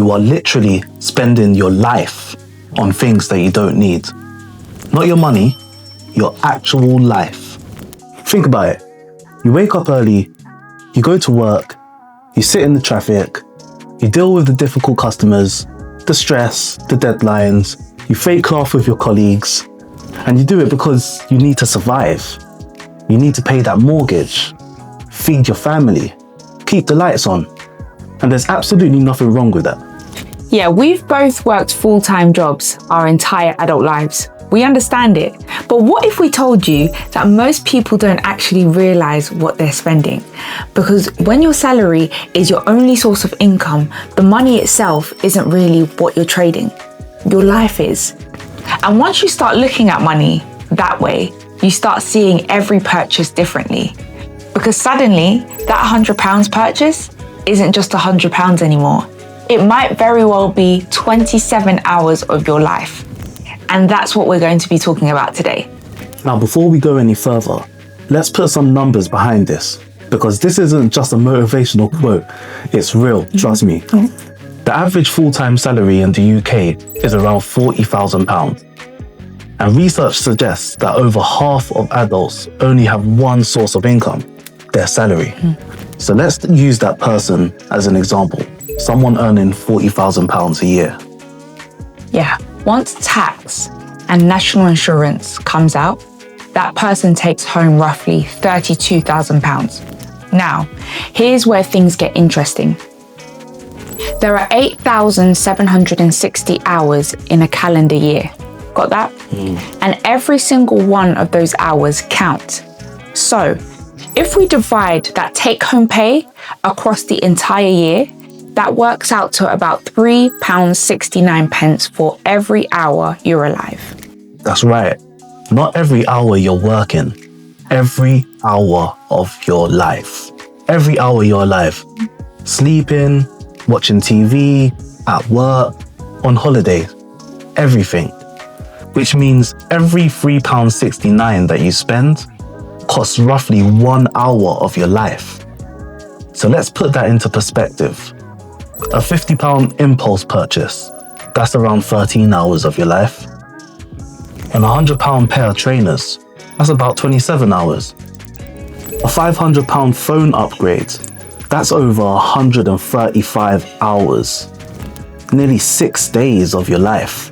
you are literally spending your life on things that you don't need. Not your money, your actual life. Think about it. You wake up early, you go to work, you sit in the traffic, you deal with the difficult customers, the stress, the deadlines, you fake laugh with your colleagues, and you do it because you need to survive. You need to pay that mortgage, feed your family, keep the lights on. And there's absolutely nothing wrong with that. Yeah, we've both worked full-time jobs our entire adult lives. We understand it. But what if we told you that most people don't actually realize what they're spending? Because when your salary is your only source of income, the money itself isn't really what you're trading. Your life is. And once you start looking at money that way, you start seeing every purchase differently. Because suddenly, that £100 purchase isn't just £100 anymore. It might very well be 27 hours of your life. And that's what we're going to be talking about today. Now, before we go any further, let's put some numbers behind this, because this isn't just a motivational quote, it's real, trust me. The average full-time salary in the UK is around £40,000. And research suggests that over half of adults only have one source of income, their salary. So let's use that person as an example, someone earning £40,000 a year. Yeah, once tax and national insurance comes out, that person takes home roughly £32,000. Now, here's where things get interesting. There are 8,760 hours in a calendar year. Got that? And every single one of those hours count. So, if we divide that take-home pay across the entire year, that works out to about £3.69 for every hour you're alive. That's right. Not every hour you're working, every hour of your life. Every hour you're alive. Sleeping, watching TV, at work, on holiday, everything. Which means every £3.69 that you spend costs roughly 1 hour of your life. So let's put that into perspective. A £50 impulse purchase, that's around 13 hours of your life. And a £100 pair of trainers, that's about 27 hours. A £500 phone upgrade, that's over 135 hours. Nearly 6 days of your life.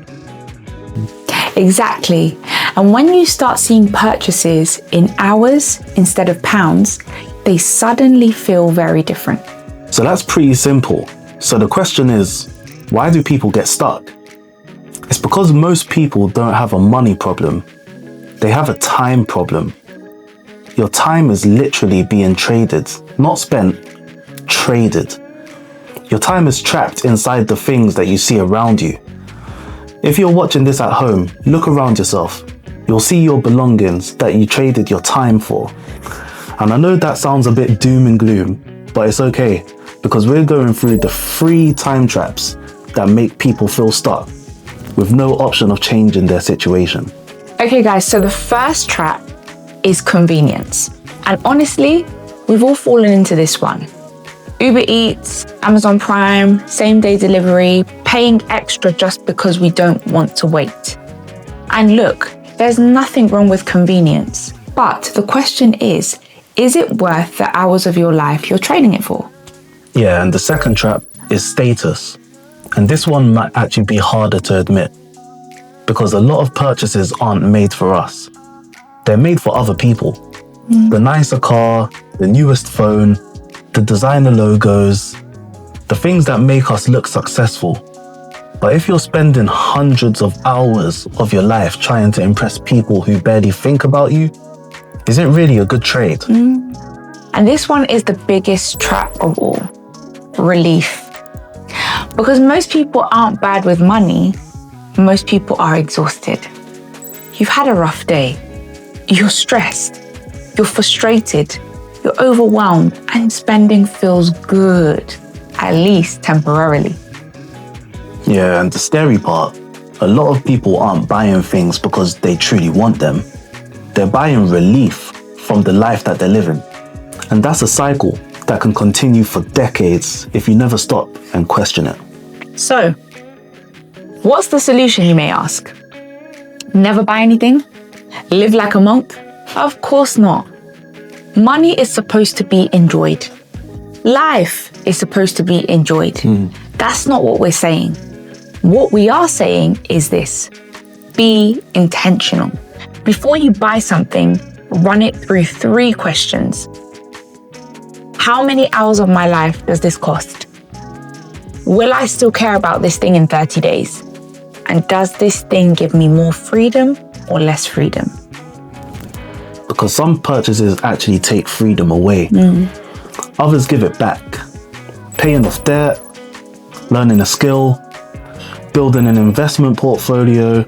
Exactly. And when you start seeing purchases in hours instead of pounds, they suddenly feel very different. So that's pretty simple. So the question is, why do people get stuck? It's because most people don't have a money problem. They have a time problem. Your time is literally being traded, not spent, traded. Your time is trapped inside the things that you see around you. If you're watching this at home, look around yourself. You'll see your belongings that you traded your time for. And I know that sounds a bit doom and gloom, but it's okay, because we're going through the 3 time traps that make people feel stuck with no option of changing their situation. Okay guys, so the first trap is convenience. And honestly, we've all fallen into this one. Uber Eats, Amazon Prime, same-day delivery, paying extra just because we don't want to wait. And look, there's nothing wrong with convenience. But the question is it worth the hours of your life you're trading it for? Yeah, and the second trap is status. And this one might actually be harder to admit, because a lot of purchases aren't made for us. They're made for other people. The nicer car, the newest phone, the designer logos, the things that make us look successful. But if you're spending hundreds of hours of your life trying to impress people who barely think about you, is it really a good trade? And this one is the biggest trap of all. Relief. Because most people aren't bad with money, most people are exhausted. You've had a rough day. You're stressed. You're frustrated. You're overwhelmed, and spending feels good, at least temporarily. Yeah, and the scary part, a lot of people aren't buying things because they truly want them. They're buying relief from the life that they're living. And that's a cycle that can continue for decades if you never stop and question it. So, what's the solution, you may ask? Never buy anything? Live like a monk? Of course not. Money is supposed to be enjoyed. Life is supposed to be enjoyed. That's not what we're saying. What we are saying is this: be intentional. Before you buy something, run it through 3 questions. How many hours of my life does this cost? Will I still care about this thing in 30 days? And does this thing give me more freedom or less freedom? Because some purchases actually take freedom away. Others give it back. Paying off debt, learning a skill, building an investment portfolio,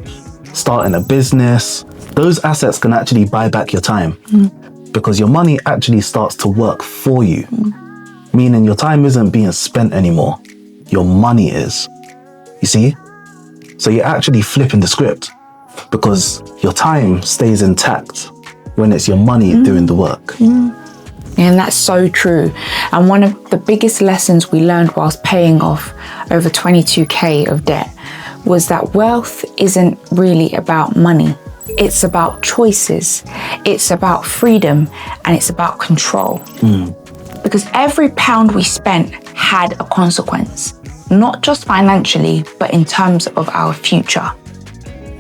starting a business. Those assets can actually buy back your time because your money actually starts to work for you. Meaning your time isn't being spent anymore. Your money is. You see? So you're actually flipping the script because your time stays intact when it's your money doing the work. And that's so true. And one of the biggest lessons we learned whilst paying off over 22K of debt was that wealth isn't really about money. It's about choices. It's about freedom, and it's about control. Because every pound we spent had a consequence, not just financially, but in terms of our future.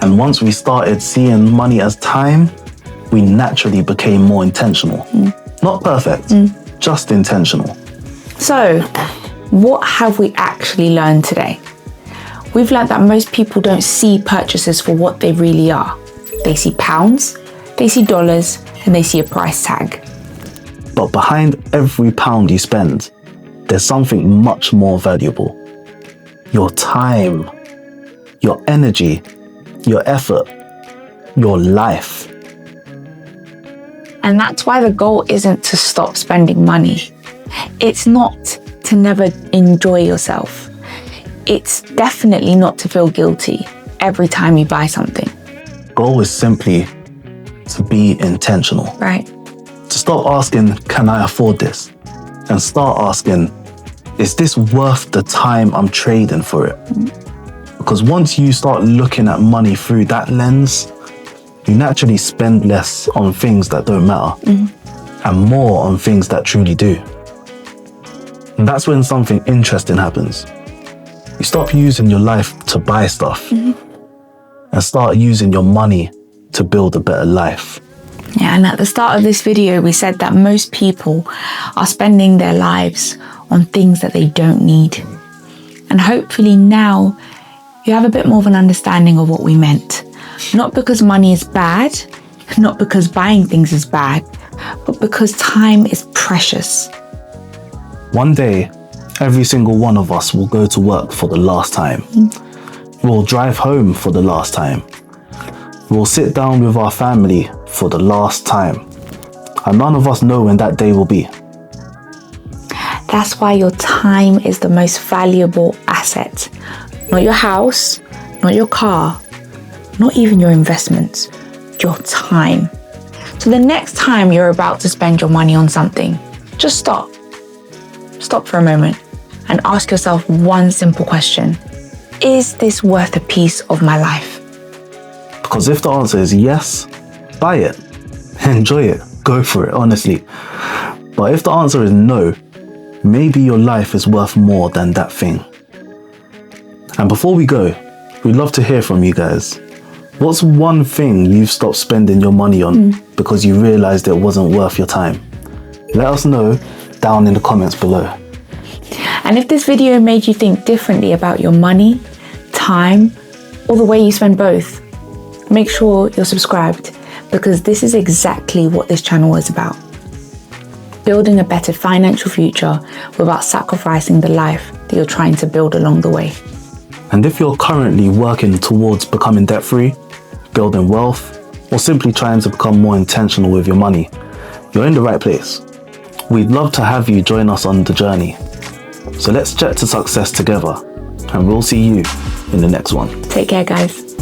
And once we started seeing money as time, we naturally became more intentional. Not perfect, just intentional. So, what have we actually learned today? We've learned that most people don't see purchases for what they really are. They see pounds, they see dollars, and they see a price tag. But behind every pound you spend, there's something much more valuable. Your time, your energy, your effort, your life. And that's why the goal isn't to stop spending money. It's not to never enjoy yourself. It's definitely not to feel guilty every time you buy something. Goal is simply to be intentional. Right. To stop asking, can I afford this? And start asking, is this worth the time I'm trading for it? Because once you start looking at money through that lens, you naturally spend less on things that don't matter and more on things that truly do. And that's when something interesting happens. You stop using your life to buy stuff and start using your money to build a better life. Yeah, and at the start of this video, we said that most people are spending their lives on things that they don't need. And hopefully now you have a bit more of an understanding of what we meant. Not because money is bad, not because buying things is bad, but because time is precious. One day, every single one of us will go to work for the last time. We'll drive home for the last time. We'll sit down with our family for the last time. And none of us know when that day will be. That's why your time is the most valuable asset. Not your house, not your car, not even your investments, your time. So the next time you're about to spend your money on something, just stop. Stop for a moment and ask yourself one simple question. Is this worth a piece of my life? Because if the answer is yes, buy it. Enjoy it. Go for it, honestly. But if the answer is no, maybe your life is worth more than that thing. And before we go, we'd love to hear from you guys. What's one thing you've stopped spending your money on because you realized it wasn't worth your time? Let us know down in the comments below. And if this video made you think differently about your money, time, or the way you spend both, make sure you're subscribed, because this is exactly what this channel is about. Building a better financial future without sacrificing the life that you're trying to build along the way. And if you're currently working towards becoming debt-free, building wealth, or simply trying to become more intentional with your money, you're in the right place. We'd love to have you join us on the journey. So let's jet to success together, and we'll see you in the next one. Take care, guys.